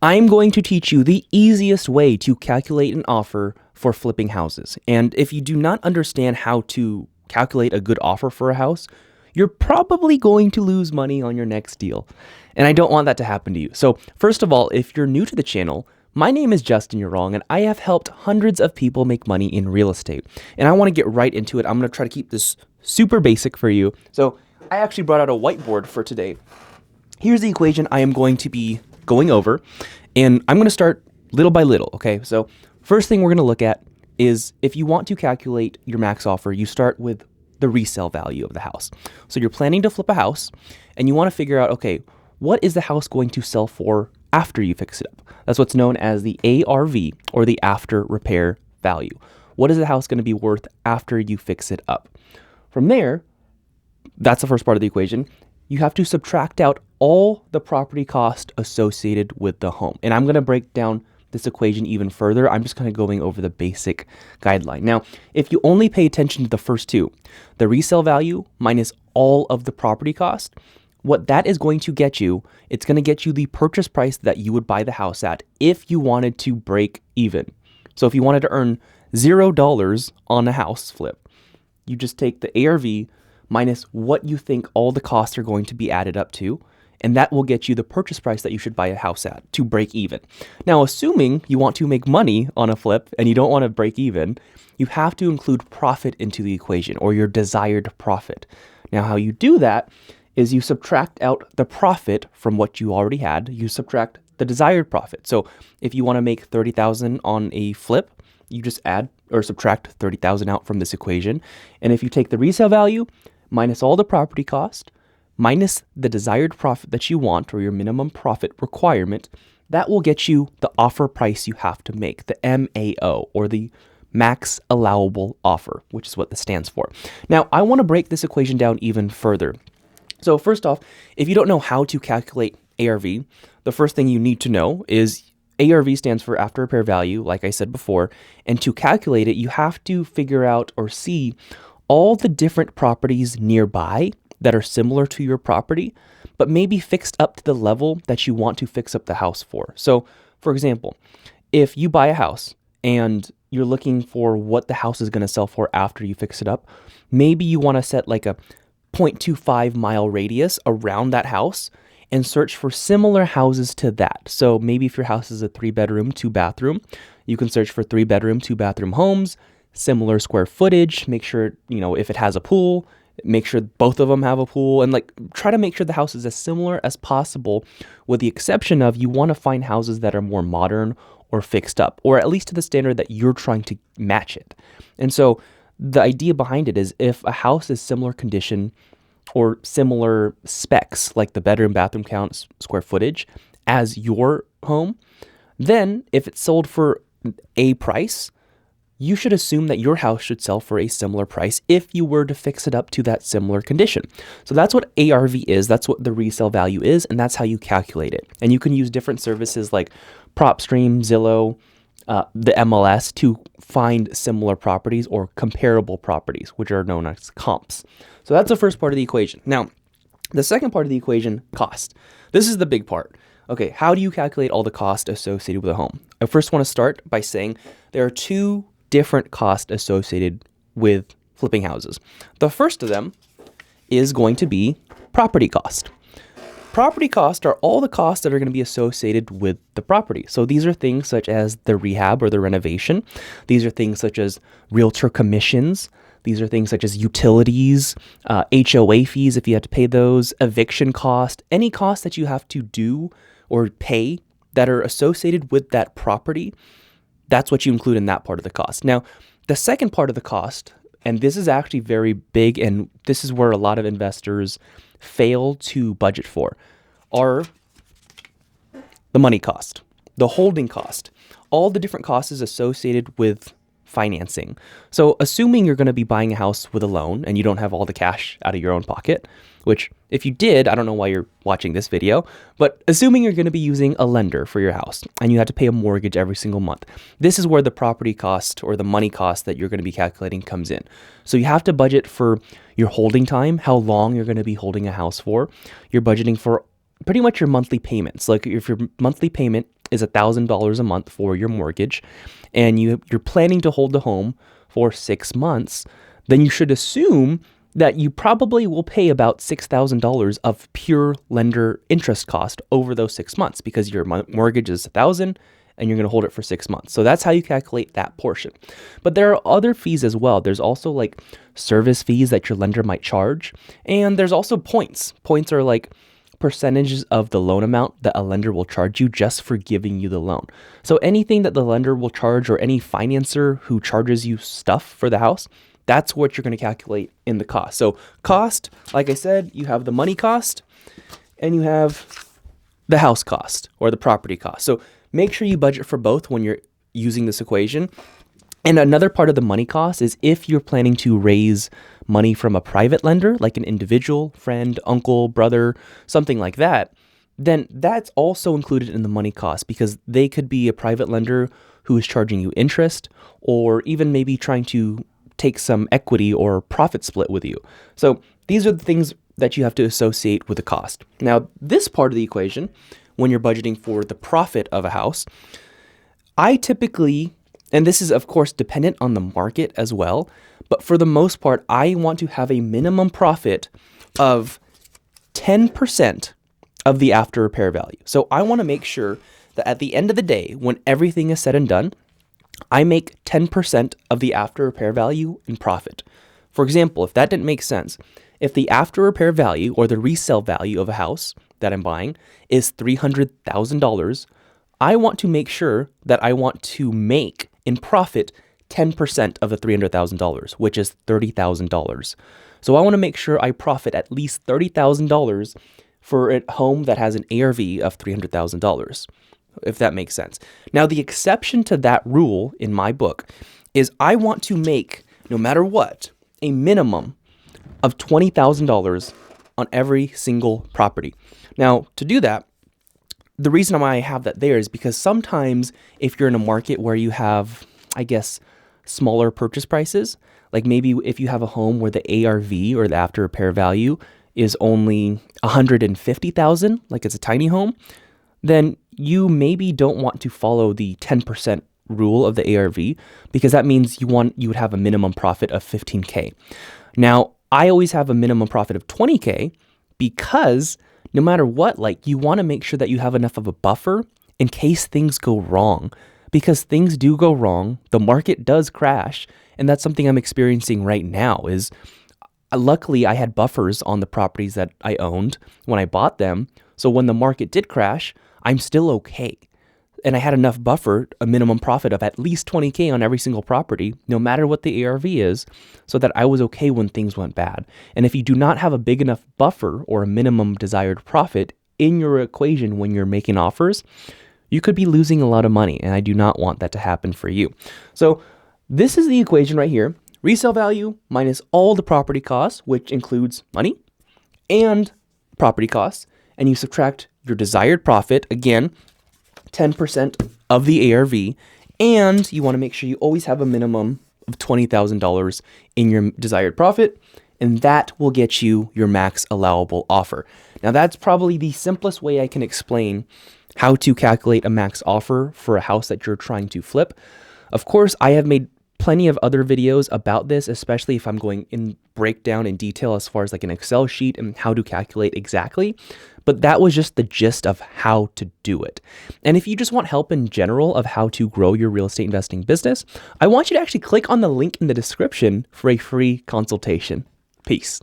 I'm going to teach you the easiest way to calculate an offer for flipping houses. And if you do not understand how to calculate a good offer for a house, you're probably going to lose money on your next deal. And I don't want that to happen to you. So first of all, if you're new to the channel, my name is Justin You're, and I have helped hundreds of people make money in real estate. And I want to get right into it. I'm going to try to keep this super basic for you. So I actually brought out a whiteboard for today. Here's the equation I am going to be going over, and I'm going to start little by little, okay? So first thing we're going to look at is if you want to calculate your max offer, you start with the resale value of the house. So you're planning to flip a house, and you want to figure out, okay, what is the house going to sell for after you fix it up? That's what's known as the ARV, or the after repair value. What is the house going to be worth after you fix it up? From there, that's the first part of the equation. You have to subtract out all the property cost associated with the home. And I'm going to break down this equation even further. I'm just kind of going over the basic guideline. Now, if you only pay attention to the first two, the resale value minus all of the property cost, what that is going to get you, it's going to get you the purchase price that you would buy the house at if you wanted to break even. So if you wanted to earn $0 on a house flip, you just take the ARV minus what you think all the costs are going to be added up to, and that will get you the purchase price that you should buy a house at to break even. Now, assuming you want to make money on a flip and you don't want to break even, you have to include profit into the equation, or your desired profit. Now, how you do that is you subtract out the profit from what you already had. You subtract the desired profit. So if you want to make $30,000 on a flip, you just add or subtract $30,000 out from this equation. And if you take the resale value minus all the property cost, minus the desired profit that you want, or your minimum profit requirement, that will get you the offer price you have to make, the MAO, or the max allowable offer, which is what this stands for. Now, I want to break this equation down even further. So first off, if you don't know how to calculate ARV, the first thing you need to know is ARV stands for after repair value, like I said before, and to calculate it, you have to figure out or see all the different properties nearby that are similar to your property, but maybe fixed up to the level that you want to fix up the house for. So, for example, if you buy a house and you're looking for what the house is going to sell for after you fix it up, maybe you want to set like a 0.25 mile radius around that house and search for similar houses to that. So maybe if your house is a 3-bedroom, 2-bathroom, you can search for 3-bedroom, 2-bathroom homes, similar square footage, make sure, if it has a pool, make sure both of them have a pool, and try to make sure the house is as similar as possible, with the exception of you want to find houses that are more modern or fixed up, or at least to the standard that you're trying to match it. And so the idea behind it is if a house is similar condition or similar specs, like the bedroom, bathroom count, square footage as your home, then if it's sold for a price, you should assume that your house should sell for a similar price if you were to fix it up to that similar condition. So that's what ARV is, that's what the resale value is, and that's how you calculate it. And you can use different services like PropStream, Zillow, the MLS to find similar properties or comparable properties, which are known as comps. So that's the first part of the equation. Now, the second part of the equation, cost. This is the big part. Okay, how do you calculate all the cost associated with a home? I first want to start by saying there are two different costs associated with flipping houses. The first of them is going to be property cost. Property costs are all the costs that are going to be associated with the property. So these are things such as the rehab or the renovation. These are things such as realtor commissions. These are things such as utilities, HOA fees if you have to pay those, eviction cost, any costs that you have to do or pay that are associated with that property. That's what you include in that part of the cost. Now, the second part of the cost, and this is actually very big, and this is where a lot of investors fail to budget for, are the money cost, the holding cost, all the different costs associated with financing. So assuming you're going to be buying a house with a loan and you don't have all the cash out of your own pocket, which if you did, I don't know why you're watching this video, but assuming you're going to be using a lender for your house and you have to pay a mortgage every single month, this is where the property cost or the money cost that you're going to be calculating comes in. So you have to budget for your holding time, how long you're going to be holding a house for. You're budgeting for pretty much your monthly payments. Like if your monthly payment is $1,000 a month for your mortgage, and you're planning to hold the home for 6 months, then you should assume that you probably will pay about $6,000 of pure lender interest cost over those 6 months, because your mortgage is $1,000 and you're going to hold it for 6 months. So that's how you calculate that portion. But there are other fees as well. There's also like service fees that your lender might charge. And there's also points. Points are like percentages of the loan amount that a lender will charge you just for giving you the loan. So anything that the lender will charge, or any financer who charges you stuff for the house, that's what you're going to calculate in the cost. So cost, like I said, you have the money cost and you have the house cost or the property cost. So make sure you budget for both when you're using this equation. And another part of the money cost is if you're planning to raise money from a private lender, like an individual, friend, uncle, brother, something like that, then that's also included in the money cost, because they could be a private lender who is charging you interest, or even maybe trying to take some equity or profit split with you. So these are the things that you have to associate with the cost. Now, this part of the equation, when you're budgeting for the profit of a house, I typically, and this is of course dependent on the market as well, but for the most part, I want to have a minimum profit of 10% of the after repair value. So I want to make sure that at the end of the day, when everything is said and done, I make 10% of the after repair value in profit. For example, if that didn't make sense, if the after repair value or the resale value of a house that I'm buying is $300,000, I want to make sure that I want to make in profit 10% of the $300,000, which is $30,000. So I want to make sure I profit at least $30,000 for a home that has an ARV of $300,000, if that makes sense. Now, the exception to that rule in my book is I want to make, no matter what, a minimum of $20,000 on every single property. Now, to do that, the reason why I have that there is because sometimes if you're in a market where you have, I guess, smaller purchase prices, like maybe if you have a home where the ARV or the after repair value is only $150,000, like it's a tiny home, then you maybe don't want to follow the 10% rule of the ARV, because that means you would have a minimum profit of $15K. Now, I always have a minimum profit of $20K because no matter what, like, you want to make sure that you have enough of a buffer in case things go wrong, because things do go wrong. The market does crash. And that's something I'm experiencing right now is luckily I had buffers on the properties that I owned when I bought them. So when the market did crash, I'm still okay. And I had enough buffer, a minimum profit of at least $20K on every single property, no matter what the ARV is, so that I was okay when things went bad. And if you do not have a big enough buffer or a minimum desired profit in your equation when you're making offers, you could be losing a lot of money. And I do not want that to happen for you. So this is the equation right here. Resale value minus all the property costs, which includes money and property costs. And you subtract your desired profit, again, 10% of the ARV, and you want to make sure you always have a minimum of $20,000 in your desired profit, and that will get you your max allowable offer. Now, that's probably the simplest way I can explain how to calculate a max offer for a house that you're trying to flip. Of course, I have made plenty of other videos about this, especially if I'm going in breakdown in detail as far as like an Excel sheet and how to calculate exactly. But that was just the gist of how to do it. And if you just want help in general of how to grow your real estate investing business, I want you to actually click on the link in the description for a free consultation. Peace.